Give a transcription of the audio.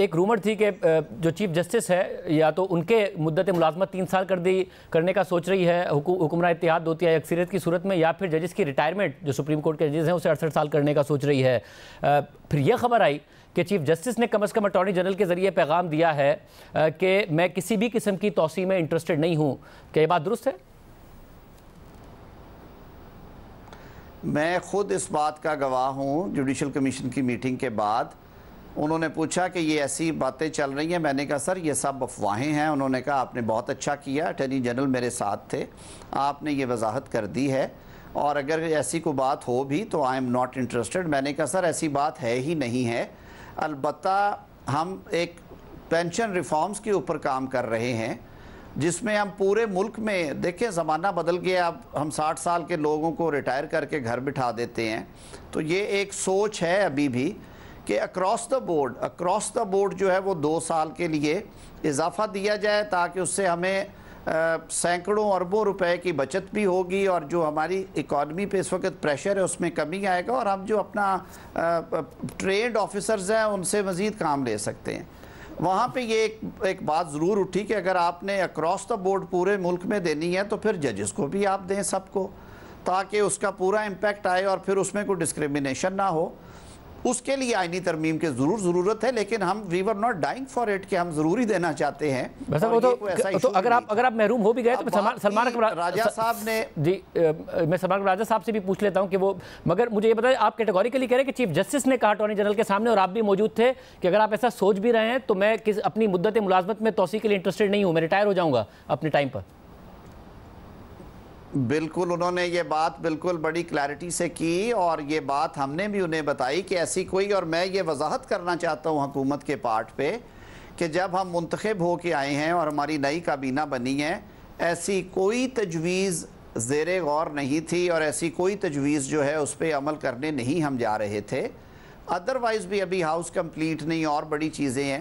ایک رومر تھی کہ جو چیف جسٹس ہے یا تو ان کے مدت ملازمت 3 سال کرنے کا سوچ رہی ہے حکمراں اتحاد 2/3 اکثریت کی صورت میں، یا پھر ججز کی ریٹائرمنٹ جو سپریم کورٹ کے ججز ہیں اسے 68 سال کرنے کا سوچ رہی ہے۔ پھر یہ خبر آئی کہ چیف جسٹس نے کم از کم اٹارنی جنرل کے ذریعے پیغام دیا ہے کہ میں کسی بھی قسم کی توسیع میں انٹرسٹڈ نہیں ہوں۔ کیا یہ بات درست ہے؟ میں خود اس بات کا گواہ ہوں۔ جوڈیشل کمیشن کی میٹنگ کے بعد انہوں نے پوچھا کہ یہ ایسی باتیں چل رہی ہیں، میں نے کہا سر یہ سب افواہیں ہیں۔ انہوں نے کہا آپ نے بہت اچھا کیا، اٹارنی جنرل میرے ساتھ تھے، آپ نے یہ وضاحت کر دی ہے، اور اگر ایسی کوئی بات ہو بھی تو آئی ایم ناٹ انٹرسٹڈ۔ میں نے کہا سر ایسی بات ہے ہی نہیں ہے، البتہ ہم ایک پینشن ریفارمز کے اوپر کام کر رہے ہیں جس میں ہم پورے ملک میں دیکھیں زمانہ بدل گیا، اب ہم 60 سال کے لوگوں کو ریٹائر کر کے گھر بٹھا دیتے ہیں، تو یہ ایک سوچ ہے ابھی بھی کہ اکراس دا بورڈ جو ہے وہ 2 سال کے لیے اضافہ دیا جائے تاکہ اس سے ہمیں سینکڑوں اربوں روپے کی بچت بھی ہوگی، اور جو ہماری اکانومی پہ اس وقت پریشر ہے اس میں کمی آئے گا، اور ہم جو اپنا ٹرینڈ آفیسرز ہیں ان سے مزید کام لے سکتے ہیں۔ وہاں پہ یہ ایک بات ضرور اٹھی کہ اگر آپ نے اکراس دا بورڈ پورے ملک میں دینی ہے تو پھر ججز کو بھی آپ دیں سب کو، تاکہ اس کا پورا امپیکٹ آئے اور پھر اس میں کوئی ڈسکریمنیشن نہ ہو۔ اس کے لیے آئینی ترمیم کی ضرورت ہے، لیکن ہم we were not dying for it کہ ہم ضروری دینا چاہتے ہیں۔ تو اگر آپ محروم ہو بھی گئے تو سلمان راجہ صاحب نے میں سلمان راجہ صاحب سے بھی پوچھ لیتا ہوں کہ وہ، مگر مجھے یہ بتائیں آپ کیٹیگوریکلی کہہ رہے ہیں کہ چیف جسٹس نے کہا اٹارنی جنرل کے سامنے اور آپ بھی موجود تھے کہ اگر آپ ایسا سوچ بھی رہے ہیں تو میں اپنی مدت ملازمت میں توسیع کے لیے انٹرسٹڈ نہیں ہوں، میں ریٹائر ہو جاؤں گا اپنے ٹائم پر۔ بالکل انہوں نے یہ بات بالکل بڑی کلیئرٹی سے کی، اور یہ بات ہم نے بھی انہیں بتائی کہ ایسی کوئی، اور میں یہ وضاحت کرنا چاہتا ہوں حکومت کے پارٹ پہ کہ جب ہم منتخب ہو کے آئے ہیں اور ہماری نئی کابینہ بنی ہے، ایسی کوئی تجویز زیر غور نہیں تھی، اور ایسی کوئی تجویز جو ہے اس پہ عمل کرنے نہیں ہم جا رہے تھے۔ ادروائز بھی ابھی ہاؤس کمپلیٹ نہیں، اور بڑی چیزیں ہیں۔